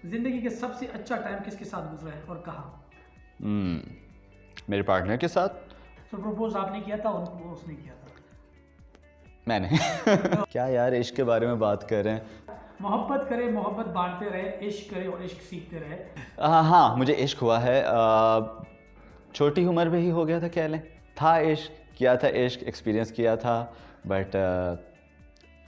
जिंदगी के सबसे अच्छा टाइम किसके साथ गुजरा है और कहाँ? मेरे पार्टनर के साथ। तो प्रपोज आपने किया था, उनको उसने किया था? मैंने क्या यार इश्क के बारे में बात कर रहे हैं। मोहब्बत करे, मोहब्बत बांटते रहे, इश्क करे और इश्क सीखते रहे। हाँ मुझे इश्क हुआ है। छोटी उम्र में ही हो गया था कह लें। था इश्क, किया था इश्क, एक्सपीरियंस किया था, बट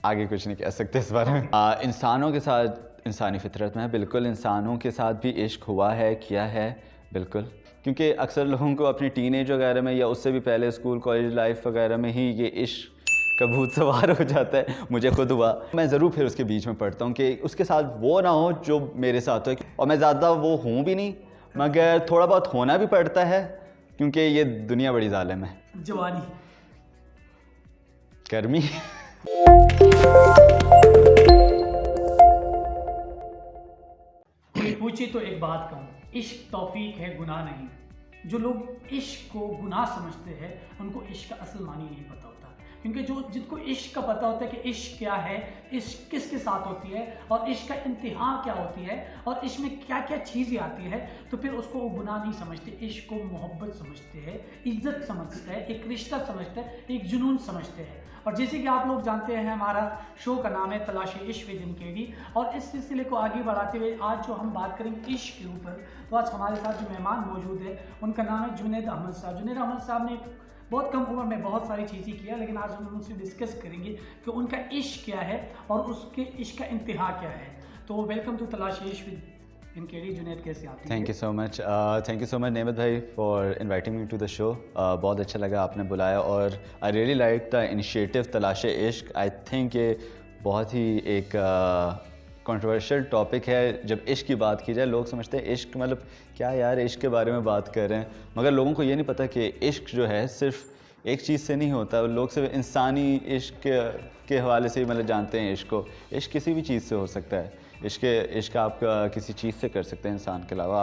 आगे कुछ नहीं कह सकते इस बारे में। इंसानों के साथ इंसानी फितरत में है, बिल्कुल इंसानों के साथ भी इश्क हुआ है, किया है, बिल्कुल। क्योंकि अक्सर लोगों को अपनी टीनेज वगैरह में या उससे भी पहले स्कूल कॉलेज लाइफ वगैरह में ही ये इश्क का भूत सवार हो जाता है। मुझे खुद हुआ। मैं ज़रूर फिर उसके बीच में पढ़ता हूँ कि उसके साथ वो ना हो जो मेरे साथ हो, और मैं ज़्यादा वो हूँ भी नहीं, मगर थोड़ा बहुत होना भी पड़ता है क्योंकि ये दुनिया बड़ी जालिम है। जवानी, गर्मी। कोई पूछे तो एक बात कहूँ, इश्क तौफीक है, गुनाह नहीं। जो लोग इश्क को गुनाह समझते हैं उनको इश्क का असल मानी नहीं पता होता। क्योंकि जिनको इश्क का पता होता है कि इश्क क्या है, इश्क किसके साथ होती है और इश्क का इंतहा क्या होती है और इश्क में क्या क्या चीज़ें आती है, तो फिर उसको वो गुनाह नहीं समझते, इश्क को मोहब्बत समझते हैं, इज्जत समझते हैं, एक रिश्ता समझते हैं, एक जुनून समझते हैं। और जैसे कि आप लोग जानते हैं, हमारा शो का नाम है तलाशी इश्क विद MKD, और इस सिलसिले को आगे बढ़ाते हुए आज जो हम बात करेंगे इश्क के ऊपर, तो आज हमारे साथ जो मेहमान मौजूद है उनका नाम है जुनैद अहमद साहब। जुनैद अहमद साहब ने बहुत कम उम्र में बहुत सारी चीज़ें किया, लेकिन आज हम उनसे डिस्कस करेंगे कि उनका इश्क क्या है और उसके इश्क का इंतहा क्या है। तो वेलकम टू तलाशी इश्क विद MKD। जुनैद, कैसे आप? Thank you so much Nemat भाई for inviting me to the show. बहुत अच्छा लगा आपने बुलाया, और I really like the initiative Talashe Ishq. I think ये बहुत ही एक कंट्रोवर्शियल टॉपिक है। जब इश्क की बात की जाए, लोग समझते हैं इश्क मतलब क्या यार, इश्क के बारे में बात कर रहे हैं, मगर लोगों को ये नहीं पता कि इश्क जो है सिर्फ एक चीज़ से नहीं होता। लोग सिर्फ इंसानी इश्क के हवाले से ही मतलब जानते हैं इश्क को। इश्क किसी भी चीज़ से हो सकता है। इश्क आप किसी चीज़ से कर सकते हैं इंसान के अलावा।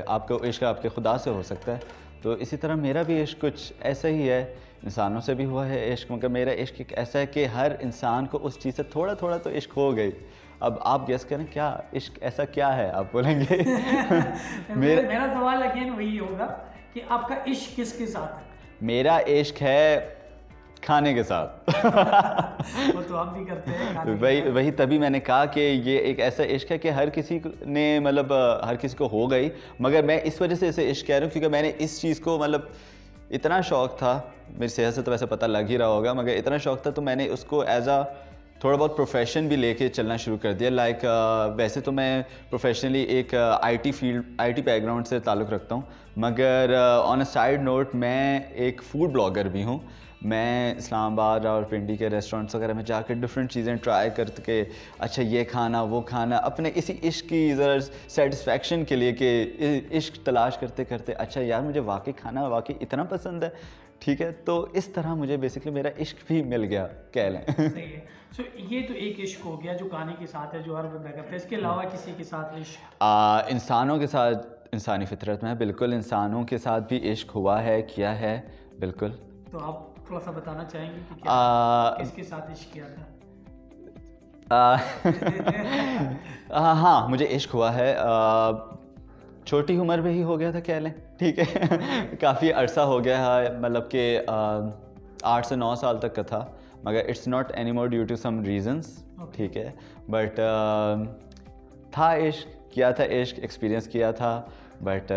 आपको इश्क आपके खुदा से हो सकता है। तो इसी तरह मेरा भी इश्क कुछ ऐसा ही है। इंसानों से भी हुआ है इश्क, मगर मेरा इश्क एक ऐसा है कि हर इंसान को उस चीज़ से थोड़ा थोड़ा तो इश्क हो गई। अब आप गेस करें क्या इश्क ऐसा क्या है, आप बोलेंगे। मेरा सवाल अगेन वही होगा कि आपका इश्क किसके साथ है? मेरा इश्क है खाने के साथ। वो तो हम भी करते हैं, खाने के वही तभी मैंने कहा कि ये एक ऐसा इश्क है कि हर किसी ने मतलब हर किसी को हो गई, मगर मैं इस वजह से इसे इश्क कह रहा हूँ क्योंकि मैंने इस चीज़ को मतलब इतना शौक़ था। मेरी सेहत से तो वैसे पता लग ही रहा होगा, मगर इतना शौक़ था तो मैंने उसको एज आ थोड़ा बहुत प्रोफेशन भी लेके चलना शुरू कर दिया। लाइक वैसे तो मैं प्रोफेशनली एक आईटी बैकग्राउंड से ताल्लुक़ रखता हूँ, मगर ऑन अ साइड नोट मैं एक फूड ब्लॉगर भी हूँ। मैं इस्लामाबाद और पिंडी के रेस्टोरेंट्स वगैरह में जाकर डिफरेंट चीज़ें ट्राई करके अच्छा ये खाना वो खाना, अपने इसी इश्क की ज़रा सेटिस्फेक्शन के लिए कि इश्क तलाश करते करते अच्छा यार मुझे वाकई खाना वाकई इतना पसंद है, ठीक है। तो इस तरह मुझे बेसिकली मेरा इश्क भी मिल गया कह लें। सही है। सो ये तो एक इश्क हो गया जो खाने के साथ है, जो हर बंदा करता है। इसके अलावा किसी के साथ इश्क? इंसानों के साथ इंसानी फितरत में है, बिल्कुल इंसानों के साथ भी इश्क हुआ है, किया है, बिल्कुल। तो आप थोड़ा सा बताना चाहेंगे कि क्या किसके साथ इश्क किया था? हाँ मुझे इश्क हुआ है। छोटी उम्र में ही हो गया था कह लें, ठीक है। काफ़ी अरसा हो गया है, मतलब कि 8 से 9 साल तक का था, मगर it's not any more due to some reasons, ठीक है। बट था इश्क, किया था इश्क, एक्सपीरियंस किया था, बट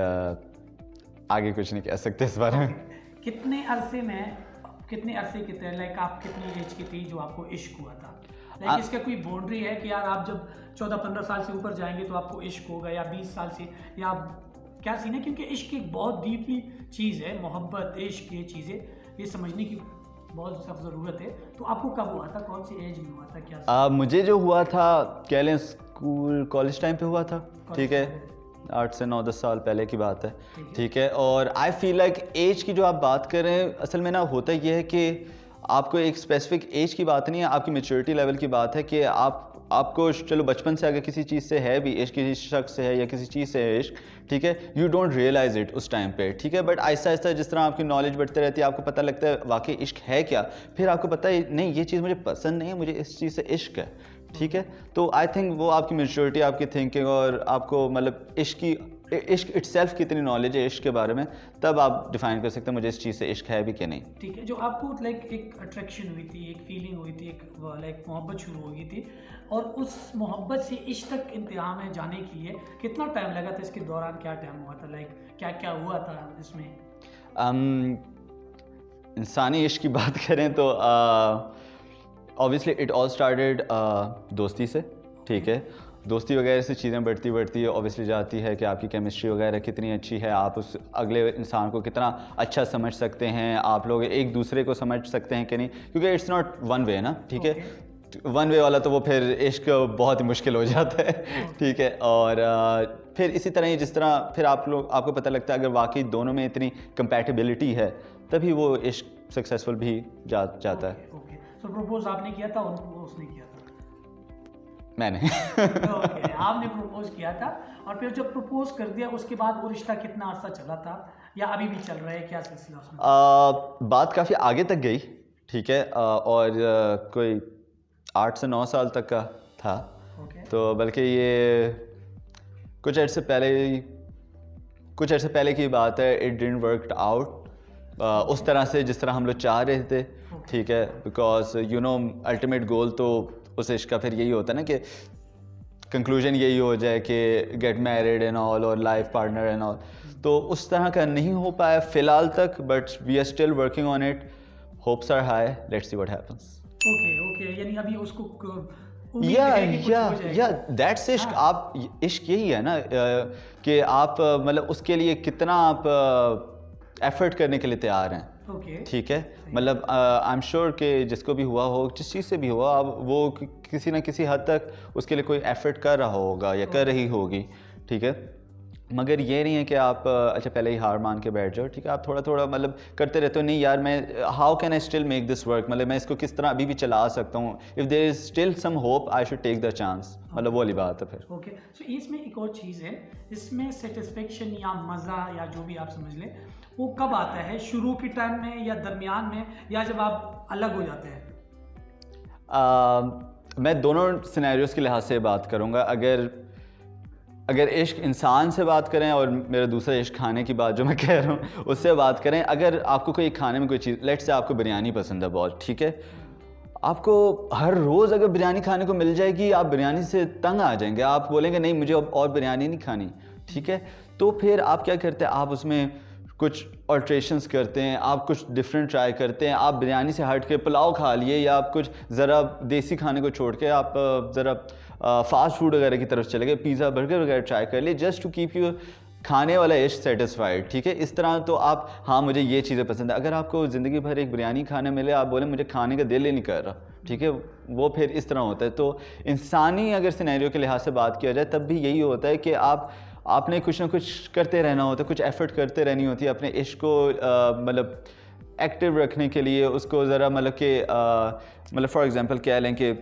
आगे कुछ नहीं कह सकते इस बारे में। कितने अरसे के थे, लाइक आप कितनी एज की थी जो आपको इश्क हुआ था? लाइक इसका कोई बाउंड्री है कि यार आप जब 14-15 साल से ऊपर जाएंगे तो आपको इश्क होगा, या 20 साल से, या आप क्या सीन है? क्योंकि इश्क एक बहुत डीपली चीज़ है, मोहब्बत इश्क ये चीज़ें ये समझने की बहुत सख्त ज़रूरत है। तो आपको कब हुआ था, कौन सी एज में हुआ था, क्या? मुझे जो हुआ था कह लें स्कूल कॉलेज टाइम पे हुआ था, ठीक है। 8 से 9-10 साल पहले की बात है, ठीक है। और आई फील लाइक एज की जो आप बात कर रहे हैं, असल में ना होता ये है कि आपको एक स्पेसिफिक एज की बात नहीं है, आपकी मैच्योरिटी लेवल की बात है कि आपको चलो बचपन से अगर किसी चीज़ से है भी इश्क, किसी शख्स से है या किसी चीज़ से है इश्क, ठीक है, यू डोंट रियलाइज इट उस टाइम पे, ठीक है। बट आहिस्ता आहिस्ता जिस तरह आपकी नॉलेज बढ़ती रहती है, आपको पता लगता है वाकई इश्क है क्या, फिर आपको पता है नहीं ये चीज़ मुझे पसंद नहीं है, मुझे इस चीज़ से इश्क है, ठीक है। तो आई थिंक वो आपकी मैच्योरिटी, आपकी थिंकिंग और आपको मतलब इश्क इटसेल्फ कितनी नॉलेज है इश्क के बारे में, तब आप डिफाइन कर सकते हैं मुझे इस चीज़ से इश्क है भी कि नहीं। ठीक है, जो आपको लाइक एक अट्रैक्शन हुई थी, एक फीलिंग हुई थी, एक लाइक मोहब्बत शुरू हो गई थी, और उस मोहब्बत से इश्क तक इंतहा में जाने के लिए कितना टाइम लगा था? इसके दौरान क्या टाइम हुआ था, लाइक क्या क्या हुआ था इसमें? इंसानी इश्क की बात करें तो ऑब्वियसली इट ऑल स्टार्टेड दोस्ती से, ठीक है। दोस्ती वगैरह से चीज़ें बढ़ती ऑब्वियसली जाती है कि आपकी केमिस्ट्री वगैरह कितनी अच्छी है, आप उस अगले इंसान को कितना अच्छा समझ सकते हैं, आप लोग एक दूसरे को समझ सकते हैं कि नहीं, क्योंकि इट्स नॉट वन वे ना, ठीक है। वन वे वाला तो वो फिर इश्क बहुत ही मुश्किल हो जाता है, ठीक है। और फिर इसी तरह ही जिस तरह फिर आपको पता लगता है अगर वाकई दोनों में इतनी कंपैटिबिलिटी है तभी वो इश्क सक्सेसफुल भी जाता है। ओके, तो प्रपोज आपने किया था, उसने किया था? मैंने ओके, आपने प्रपोज किया था, और फिर जब प्रपोज कर दिया उसके बाद वो रिश्ता कितना अर्सा चला था, या अभी भी चल रहा है, क्या सिलसिला उसमें? बात काफ़ी आगे तक गई, ठीक है। और कोई 8 से 9 साल तक का था। तो बल्कि ये कुछ अर्से पहले की बात है। इट डिडंट वर्क आउट उस तरह से जिस तरह हम लोग चाह रहे थे, ठीक है। Because you know ultimate goal तो उस इश्क का फिर यही होता है ना कि कंक्लूजन यही हो जाए कि गेट मैरिड एंड ऑल और लाइफ पार्टनर एंड ऑल। तो उस तरह का नहीं हो पाया फ़िलहाल तक, but we are still working on it. Hopes are high, let's see what happens. Okay, यानी अभी उसको या दैट्स इश्क। आप इश्क यही है ना कि आप मतलब उसके लिए कितना आप एफर्ट करने के लिए तैयार हैं, ठीक है। मतलब आई एम श्योर कि जिसको भी हुआ हो, जिस चीज़ से भी हुआ, अब वो किसी ना किसी हद तक उसके लिए कोई एफर्ट कर रहा होगा या कर रही होगी, ठीक है। मगर ये नहीं है कि आप अच्छा पहले ही हार मान के बैठ जाओ, ठीक है। आप थोड़ा थोड़ा मतलब करते रहते हो, नहीं यार मैं how can I still make this work, मतलब मैं इसको किस तरह अभी भी चला सकता हूँ। If there is still some hope I should take the chance, मतलब वो वाली बात है फिर। ओके, सो इसमें एक और चीज़ है, इसमें सेटिस्फेक्शन या मज़ा या जो भी आप समझ लें, वो कब आता है? शुरू के टाइम में, या दरमियान में, या जब आप अलग हो जाते हैं? मैं दोनों सिनेरियोस के लिहाज से बात करूँगा। अगर इश्क इंसान से बात करें और मेरा दूसरा इश्क खाने की बात जो मैं कह रहा हूँ उससे बात करें, अगर आपको कोई खाने में कोई चीज़, लेट्स से आपको बिरयानी पसंद है बहुत, ठीक है। आपको हर रोज़ अगर बिरयानी खाने को मिल जाएगी, आप बिरयानी से तंग आ जाएंगे, आप बोलेंगे नहीं मुझे अब और बिरयानी नहीं खानी, ठीक है। तो फिर आप क्या करते हैं, आप उसमें कुछ ऑल्ट्रेशंस करते हैं, आप कुछ डिफरेंट ट्राई करते हैं। आप बिरयानी से हट के पुलाव खा लिए, या आप कुछ ज़रा देसी खाने को छोड़ के आप ज़रा फास्ट फूड वगैरह की तरफ चले गए, पिज़्ज़ा बर्गर वगैरह ट्राई कर लिए, जस्ट टू कीप यू खाने वाला इश्क सेटिस्फाइड, ठीक है। इस तरह तो आप, हाँ मुझे ये चीज़ें पसंद है। अगर आपको ज़िंदगी भर एक बिरयानी खाने मिले, आप बोले मुझे खाने का दिल ही नहीं कर रहा, ठीक है, वो फिर इस तरह होता है। तो इंसानी अगर सिनेरियो के लिहाज से बात किया जाए, तब भी यही होता है कि आपने कुछ ना कुछ करते रहना होता है, कुछ एफर्ट करते रहनी होती है अपने इश्क को मतलब एक्टिव रखने के लिए। उसको ज़रा मतलब कि मतलब फॉर एग्जांपल कह लें कि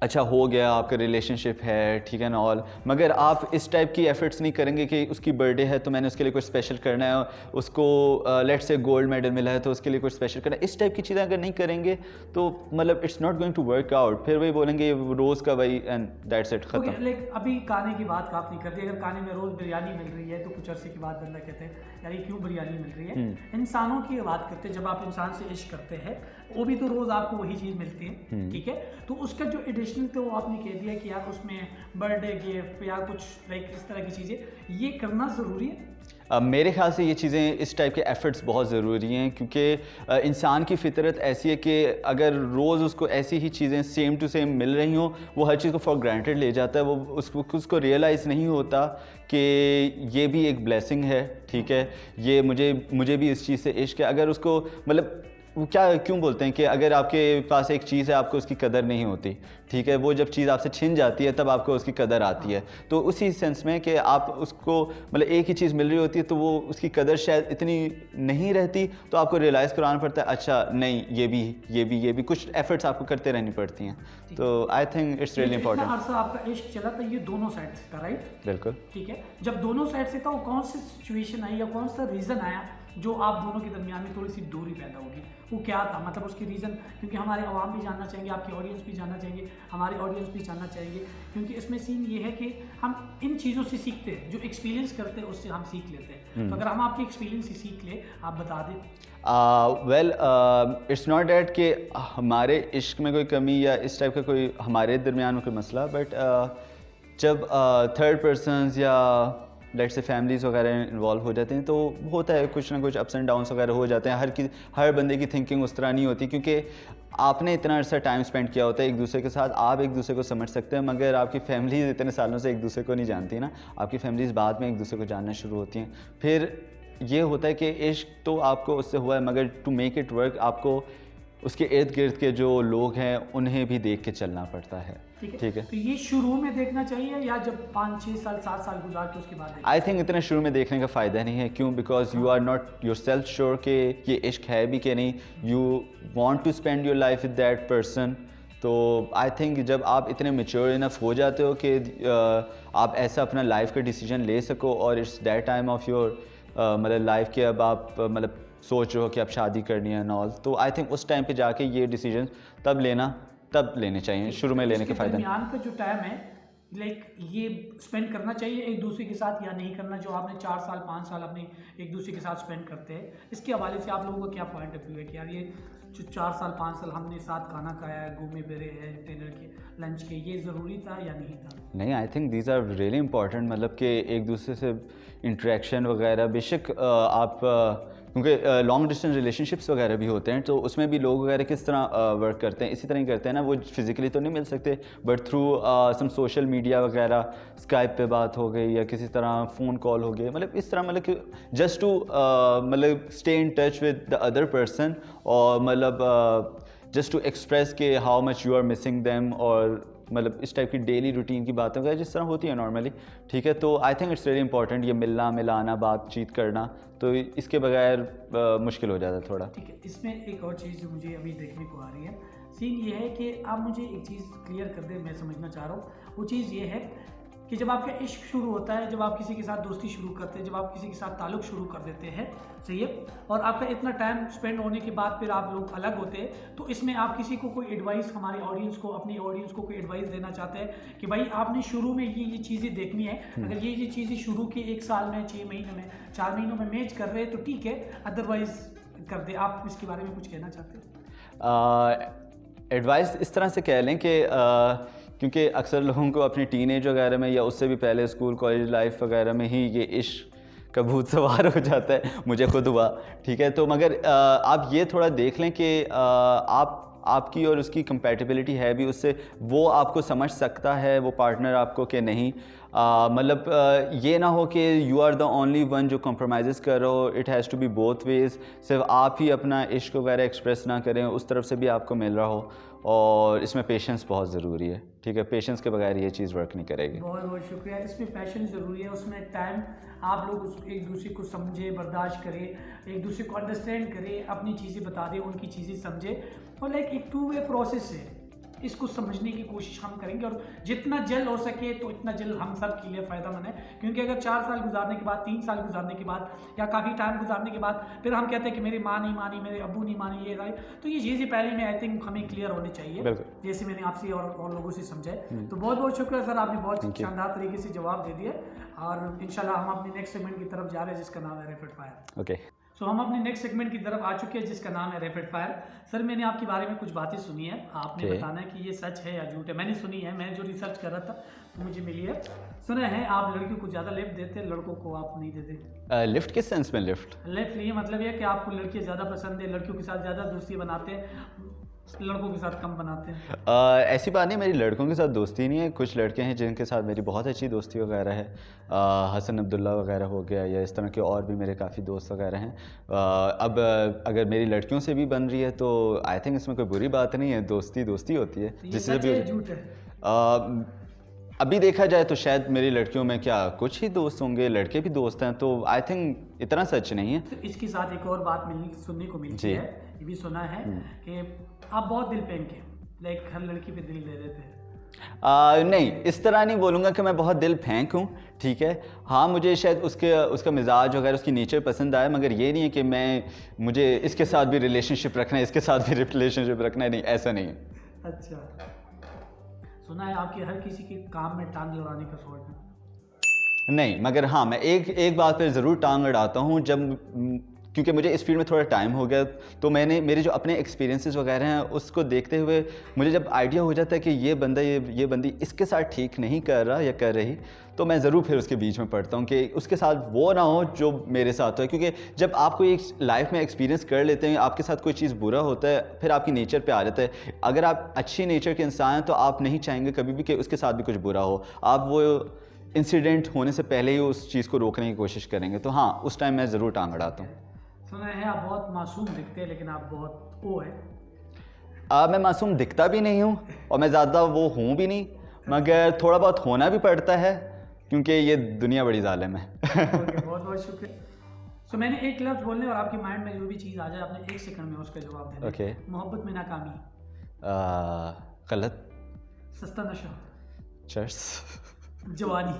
अच्छा हो गया आपका रिलेशनशिप है, ठीक है ना ऑल, मगर आप इस टाइप की एफर्ट्स नहीं करेंगे कि उसकी बर्थडे है तो मैंने उसके लिए कुछ स्पेशल करना है, उसको लेट्स से गोल्ड मेडल मिला है तो उसके लिए कुछ स्पेशल करना है। इस टाइप की चीज़ें अगर नहीं करेंगे तो मतलब it's not going to work out. फिर वही बोलेंगे रोज़ का भाई एंड दैट्स इट, खत्म। लाइक अभी खाने की बात आपने कर दी, अगर खाने में रोज़ बिरयानी मिल रही है तो कुछ अरसे के बाद बंदा कहते हैं यार ये क्यों बिरयानी मिल रही है। इंसानों की बात करते हैं, जब आप इंसान से इश्क करते हैं वो भी तो रोज़ आपको वही चीज़ मिलती है, ठीक है। तो उसका जो एडिशनल थे वो आपने कह दिया कि यार उसमें बर्थडे गिफ्ट या कुछ लाइक इस तरह की चीज़ें ये करना ज़रूरी है। मेरे ख्याल से ये चीज़ें, इस टाइप के एफ़र्ट्स बहुत ज़रूरी हैं, क्योंकि इंसान की फ़ितरत ऐसी है कि अगर रोज़ उसको ऐसी ही चीज़ें सेम टू सेम मिल रही हों, वो हर चीज़ को फॉर ग्रांटेड ले जाता है। वो उसको रियलाइज़ नहीं होता कि ये भी एक ब्लेसिंग है, ठीक है, ये मुझे भी इस चीज़ से इश्क है। अगर उसको मतलब वो क्यों बोलते हैं कि अगर आपके पास एक चीज़ है आपको उसकी कदर नहीं होती, ठीक है, वो जब चीज़ आपसे छिन जाती है तब आपको उसकी कदर आती है। तो उसी सेंस में कि आप उसको मतलब एक ही चीज़ मिल रही होती है तो वो उसकी कदर शायद इतनी नहीं रहती, तो आपको रियलाइज़ कराना पड़ता है अच्छा नहीं ये भी कुछ एफर्ट्स आपको करते रहनी पड़ती हैं। तो I think it's really important. आपका इश्क चला था ये दोनों साइड से था, राइट? बिल्कुल, ठीक है। जब दोनों साइड से था वो कौन सी सिचुएशन आई या कौन सा रीज़न आया जो आप दोनों के दरमियान में थोड़ी सी दूरी पैदा होगी, वो क्या था, मतलब उसकी रीज़न, क्योंकि हमारे अवाम भी जानना चाहेंगे, आपकी ऑडियंस भी जानना चाहेंगे, हमारे ऑडियंस भी जानना चाहेंगे, क्योंकि इसमें सीन ये है कि हम इन चीज़ों से सीखते हैं, जो एक्सपीरियंस करते हैं उससे हम सीख लेते हैं। तो अगर हम आपके एक्सपीरियंस से सीख ले, आप बता दें। वेल इट्स नॉट डैट कि हमारे इश्क में कोई कमी या इस टाइप का कोई हमारे दरमियान में कोई मसला, बट जब थर्ड पर्सनस या लेट से फैमिलीज़ वगैरह इन्वॉल्व हो जाते हैं तो होता है कुछ ना कुछ अप्स एंड डाउन्स वगैरह हो जाते हैं। हर बंदे की थिंकिंग उस तरह नहीं होती, क्योंकि आपने इतना अर्सा टाइम स्पेंड किया होता है एक दूसरे के साथ, आप एक दूसरे को समझ सकते हैं, मगर आपकी फैमिलीज़ इतने सालों से एक दूसरे को नहीं जानती ना, आपकी फैमिलीज़ बाद में एक दूसरे को जानना शुरू होती हैं। फिर ये होता है कि इश्क तो आपको उससे हुआ है, मगर टू मेक इट वर्क आपको उसके इर्द गिर्द के जो लोग हैं उन्हें भी देख के चलना पड़ता है। ठीक है, तो ये शुरू में देखना चाहिए या जब 5-6 साल 7 साल गुजार के उसके बाद? आई थिंक इतना शुरू में देखने का फ़ायदा नहीं है। क्यों? Because you are not yourself sure कि ये इश्क है भी कि नहीं, you want to spend your life with that person. तो आई थिंक जब आप इतने मेच्योर इनफ हो जाते हो कि आप ऐसा अपना लाइफ का डिसीजन ले सको, और it's that time of your मतलब लाइफ के अब आप मतलब सोच रहे हो कि आप शादी करनी है नॉल, तो आई थिंक उस टाइम पे जाके ये डिसीजन तब लेने चाहिए, शुरू में लेने का फ़ायदा नहीं। दरमियान का जो टाइम है, लाइक ये स्पेंड करना चाहिए एक दूसरे के साथ या नहीं करना, जो आपने 4 साल 5 साल अपने एक दूसरे के साथ स्पेंड करते हैं, इसके हवाले से आप लोगों का क्या पॉइंट ऑफ व्यू है कि यार ये जो 4 साल 5 साल हमने साथ खाना खाया है, घूमे फिरे हैं, डिनर के, लंच के, ये ज़रूरी था या नहीं था? नहीं, I think these are really important, मतलब कि एक दूसरे से इंटरेक्शन वगैरह, बेशक आप क्योंकि लॉन्ग डिस्टेंस रिलेशनशिप्स वगैरह भी होते हैं, तो उसमें भी लोग वगैरह किस तरह वर्क करते हैं, इसी तरह ही करते हैं ना, वो फिज़िकली तो नहीं मिल सकते, but through some social media वगैरह, स्काइप पे बात हो गई या किसी तरह फ़ोन कॉल हो गया, मतलब इस तरह, मतलब कि जस्ट टू मतलब stay in touch with the other person, और मतलब जस्ट टू एक्सप्रेस के how much you are missing them, और मतलब इस टाइप की डेली रूटीन की बातें वगैरह जिस तरह होती है नॉर्मली। ठीक है, तो I think it's very important ये मिलना मिलाना, बातचीत करना, तो इसके बगैर मुश्किल हो जाता है थोड़ा। ठीक है, इसमें एक और चीज़ जो मुझे अभी देखने को आ रही है, सीन ये है कि आप मुझे एक चीज़ क्लियर कर दें, मैं समझना चाह रहा हूँ। वो चीज़ ये है कि जब आपका इश्क शुरू होता है, जब आप किसी के साथ दोस्ती शुरू करते हैं, जब आप किसी के साथ ताल्लुक़ शुरू कर देते हैं, सही है, और आपका इतना टाइम स्पेंड होने के बाद फिर आप लोग अलग होते हैं, तो इसमें आप किसी को कोई एडवाइस, हमारी ऑडियंस को, अपनी ऑडियंस को कोई एडवाइस देना चाहते हैं कि भाई आपने शुरू में ये चीज़ें देखनी है, अगर ये चीज़ें शुरू के 1 साल में, 6 महीने में, 4 महीनों में मैच कर रहे हैं तो ठीक है, अदरवाइज कर दे। आप इसके बारे में कुछ कहना चाहते हो? एडवाइस इस तरह से कह लें कि क्योंकि अक्सर लोगों को अपनी टीनेज वगैरह में या उससे भी पहले स्कूल कॉलेज लाइफ वगैरह में ही ये इश्क का भूत सवार हो जाता है, मुझे खुद हुआ। ठीक है, तो मगर आप ये थोड़ा देख लें कि आपकी और उसकी कंपैटिबिलिटी है भी उससे, वो आपको समझ सकता है वो पार्टनर आपको कि नहीं, मतलब ये ना हो कि you are the only one जो कॉम्प्रोमाइज़ कर रहे हो, it has to be both ways, सिर्फ आप ही अपना इश्क वगैरह एक्सप्रेस ना करें, उस तरफ से भी आपको मिल रहा हो, और इसमें पेशेंस बहुत ज़रूरी है। ठीक है, पेशेंस के बगैर ये चीज़ वर्क नहीं करेगी। बहुत बहुत शुक्रिया। इसमें पैशन ज़रूरी है, उसमें टाइम, आप लोग एक दूसरे को समझे, बर्दाश्त करें, एक दूसरे को अंडरस्टैंड करें, अपनी चीज़ें बता दें, उनकी चीज़ें समझे, और लाइक एक 2 वे प्रोसेस है, इसको समझने की कोशिश हम करेंगे, और जितना जल्द हो सके तो इतना जल्द हम सब के लिए फ़ायदेमंद है। क्योंकि अगर 4 साल गुजारने के बाद, 3 साल गुजारने के बाद, या काफ़ी टाइम गुजारने के बाद फिर हम कहते हैं कि मेरी माँ नहीं मानी, मेरे अब्बू नहीं मानी, ये राय, तो ये चीज़ें पहले में आई थिंक हमें क्लियर होनी चाहिए, जैसे मैंने आपसे और लोगों से समझा है। तो बहुत बहुत शुक्रिया सर, आपने बहुत शानदार तरीके से जवाब दे दिया, और इंशाल्लाह हम अपने नेक्स्ट सेगमेंट की तरफ जा रहे हैं जिसका नाम है रैपिड फायर। ओके, सो हम अपने नेक्स्ट सेगमेंट की तरफ आ चुके हैं जिसका नाम है रैपिड फायर। सर, मैंने आपके बारे में कुछ बातें सुनी है, आपने बताना है कि ये सच है या झूठ है। मैंने सुनी है, मैं जो रिसर्च कर रहा था तो मुझे मिली है, सुना है आप लड़कियों को ज़्यादा लिफ्ट देते हैं, लड़कों को आप नहीं देते। लिफ्ट किस सेंस में? लिफ्ट ये मतलब ये कि आपको लड़कियाँ ज़्यादा पसंद है, लड़कियों के साथ ज़्यादा दोस्ती बनाते हैं, लड़कों के साथ कम बनाते हैं। ऐसी बात नहीं, मेरी लड़कों के साथ दोस्ती नहीं है, कुछ लड़के हैं जिनके साथ मेरी बहुत अच्छी दोस्ती वगैरह है, हसन अब्दुल्ला वगैरह हो गया, या इस तरह के और भी मेरे काफ़ी दोस्त वगैरह हैं। अब अगर मेरी लड़कियों से भी बन रही है तो आई थिंक इसमें कोई बुरी बात नहीं है, दोस्ती होती है, जिससे भी झूठ है। अभी देखा जाए तो शायद मेरी लड़कियों में क्या कुछ ही दोस्त होंगे, लड़के भी दोस्त हैं, तो आई थिंक इतना सच नहीं है। तो इसके साथ एक और बात सुनने को मिलती है, ये भी सुना है कि आप बहुत दिल फेंके, लाइक हर लड़की पे दिल दे देते हैं। नहीं, इस तरह नहीं बोलूँगा कि मैं बहुत दिल फेंक हूँ, ठीक है। हाँ, मुझे शायद उसका मिजाज वगैरह, उसकी नेचर पसंद आया, मगर ये नहीं है कि मुझे इसके साथ भी रिलेशनशिप रखना है, इसके साथ भी रिलेशनशिप रखना है, नहीं, ऐसा नहीं है। अच्छा, सुना है आपके हर किसी के काम में टांग लड़ाने का शौक है। नहीं, मगर हाँ, मैं एक बात पर ज़रूर टांग अड़ाता हूँ, क्योंकि मुझे इस फील्ड में थोड़ा टाइम हो गया, तो मेरे जो अपने एक्सपीरियंसेस वगैरह हैं उसको देखते हुए मुझे जब आइडिया हो जाता है कि ये बंदा ये बंदी इसके साथ ठीक नहीं कर रहा या कर रही, तो मैं ज़रूर फिर उसके बीच में पड़ता हूँ कि उसके साथ वो ना हो जो मेरे साथ हो। क्योंकि जब आप कोई एक लाइफ में एक्सपीरियंस कर लेते हैं, आपके साथ कोई चीज़ बुरा होता है, फिर आपकी नेचर पे आ जाता है। अगर आप अच्छी नेचर के इंसान हैं तो आप नहीं चाहेंगे कभी भी कि उसके साथ भी कुछ बुरा हो, आप वो इंसिडेंट होने से पहले ही उस चीज़ को रोकने की कोशिश करेंगे। तो हाँ, उस टाइम मैं ज़रूर टांग अड़ाता हूँ। सुना है आप बहुत मासूम दिखते हैं, लेकिन आप बहुत वो है। मैं मासूम दिखता भी नहीं हूँ और मैं ज़्यादा वो हूँ भी नहीं, मगर थोड़ा बहुत होना भी पड़ता है क्योंकि ये दुनिया बड़ी जालिम है। बहुत बहुत शुक्रिया। सो मैंने एक लफ्ज़ बोलने और आपके माइंड में जो भी चीज़ आ जाए आपने 1 सेकंड में उसका जवाब देना। ओके। मोहब्बत में नाकामी। गलत। सस्ता नशा। चर्स। जवानी।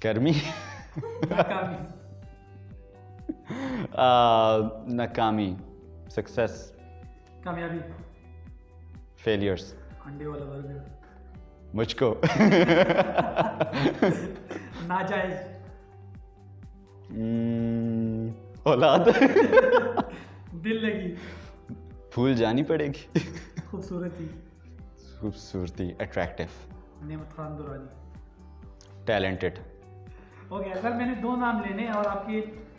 गर्मी। नाकामी। नाकामी। सक्सेस। कामयाबी। फेलियर्स। अंडे वाला बर्गर। मुझको। नाजायज। औलाद। दिल लगी। भूल जानी पड़ेगी। खूबसूरती। खूबसूरती। अट्रैक्टिव। नेमत खान दुरानी। टैलेंटेड। ओके, अगर मैंने 2 नाम लेने और आपके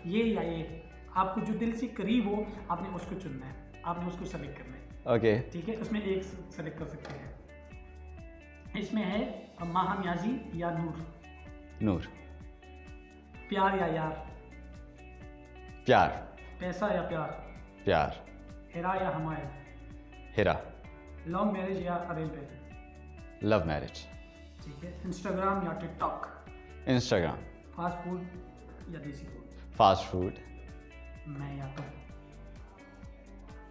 ये या ये, आपको जो दिल से करीब हो आपने उसको चुनना है, आपने उसको सेलेक्ट करना है। ओके। ठीक है, उसमें एक सेलेक्ट कर सकते हैं। इसमें है माहा न्याजी या नूर। नूर। प्यार या यार। प्यार। पैसा या प्यार। प्यार। हिरा या हमायल। हिरा। लॉन्ग मैरिज या अरेंज मैरिज। Love marriage. ठीक है, इंस्टाग्राम या टिकटॉक। इंस्टाग्राम। फास्ट फूड या देसी फूड। Fast food. मैं या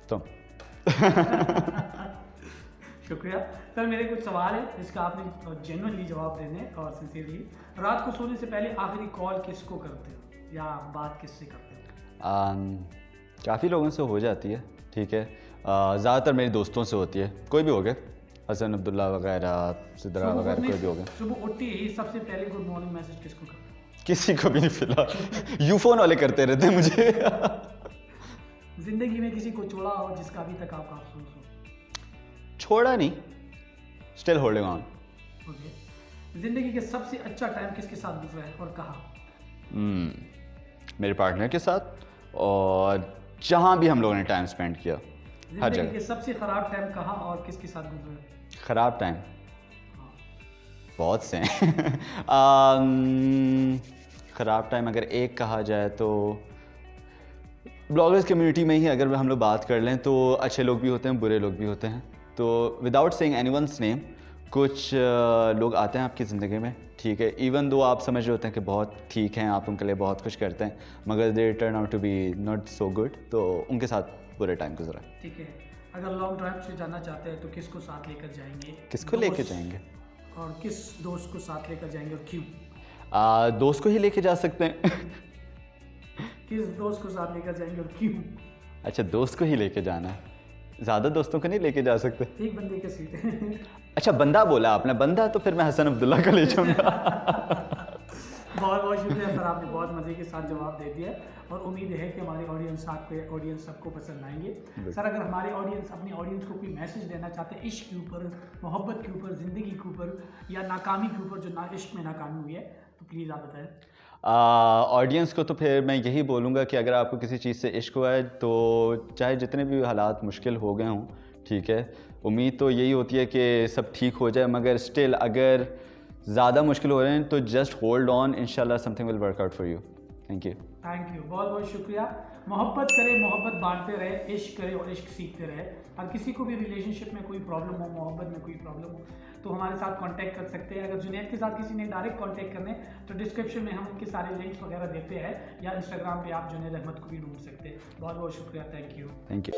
तुम। शुक्रिया सर। मेरे कुछ सवाल है जिसका आपने जेन्युइनली जवाब देने हैं और सिंसियरली। रात को सोने से पहले आखिरी कॉल किसको करते हो या बात किससे करते हो? काफ़ी लोगों से हो जाती है, ठीक है। ज़्यादातर मेरे दोस्तों से होती है, कोई भी हो गए, हसन अब्दुल्ला वगैरह, सिद्रा वगैरह, कोई भी हो गए। सुबह उठते ही सबसे पहले गुड मॉर्निंग मैसेज किसको करते हो? किसी को भी नहीं, फिलहाल यूफोन वाले करते रहते हैं मुझे। जिंदगी में किसी को छोड़ा हो जिसका अभी तक आपका अफसोस हो? छोड़ा नहीं, स्टिल होल्डिंग ऑन। ओके। जिंदगी के सबसे अच्छा टाइम किसके साथ गुजरा है और कहाँ? मेरे पार्टनर के साथ, और जहाँ भी हम लोगों ने टाइम स्पेंड किया, हर जिंदगी जगह। के सबसे खराब टाइम कहाँ और किसके साथ गुजरा है? ख़राब टाइम हाँ। बहुत से हैं। ख़राब टाइम अगर एक कहा जाए तो ब्लॉगर्स कम्युनिटी में ही अगर हम लोग बात कर लें तो अच्छे लोग भी होते हैं, बुरे लोग भी होते हैं। तो विदाउट सेइंग एनीवन्स नेम, कुछ लोग आते हैं आपकी ज़िंदगी में, ठीक है, इवन दो आप समझ रहे होते हैं कि बहुत ठीक हैं, आप उनके लिए बहुत कुछ करते हैं, मगर they turn out to be not so good, तो उनके साथ बुरे टाइम गुजरा। ठीक है, अगर लॉन्ग ड्राइव से जाना चाहते हैं तो किसको साथ लेकर जाएंगे? किसको लेके जाएंगे? और किस दोस्त को साथ लेकर जाएंगे और क्यों? दोस्त को ही लेके जा सकते हैं। किस दोस्त को साथ लेकर जाएंगे और क्यों? अच्छा, दोस्त को ही लेके जाना है, ज़्यादा दोस्तों को नहीं लेके जा सकते। एक बंदे की सीट है। अच्छा, बंदा बोला आपने, बंदा तो फिर मैं हसन अब्दुल्ला को ले जाऊंगा। बहुत बहुत शुक्रिया सर, आपने बहुत मज़े के साथ जवाब दे दिया और उम्मीद है कि हमारे ऑडियंस सबको पसंद आएंगे। सर, अगर हमारे अपने ऑडियंस को कोई मैसेज देना चाहते हैं इश्क के ऊपर, मोहब्बत के ऊपर, ज़िंदगी के ऊपर या नाकामी के ऊपर, जो इश्क में नाकामी हुई है, तो प्लीज़ आप बताएं। ऑडियंस को तो फिर मैं यही बोलूँगा कि अगर आपको किसी चीज़ से इश्क हुआ है तो चाहे जितने भी हालात मुश्किल हो गए हों, ठीक है, उम्मीद तो यही होती है कि सब ठीक हो जाए, मगर स्टिल अगर ज़्यादा मुश्किल हो रहे हैं तो जस्ट होल्ड ऑन, इंशाल्लाह something will work out for you. Thank you. Thank you, बहुत बहुत शुक्रिया। मोहब्बत करें, मोहब्बत बांटते रहे, इश्क करें और इश्क सीखते रहे। और किसी को भी रिलेशनशिप में कोई प्रॉब्लम हो, मोहब्बत में कोई प्रॉब्लम हो, तो हमारे साथ कांटेक्ट कर सकते हैं। अगर जुनैद के साथ किसी ने डायरेक्ट कांटेक्ट करने तो डिस्क्रिप्शन में हम उनके सारे लिंक्स वगैरह देते हैं, या इंस्टाग्राम पे आप जुनैद अहमद को भी ढूंढ सकते हैं। बहुत बहुत शुक्रिया। Thank you. Thank you.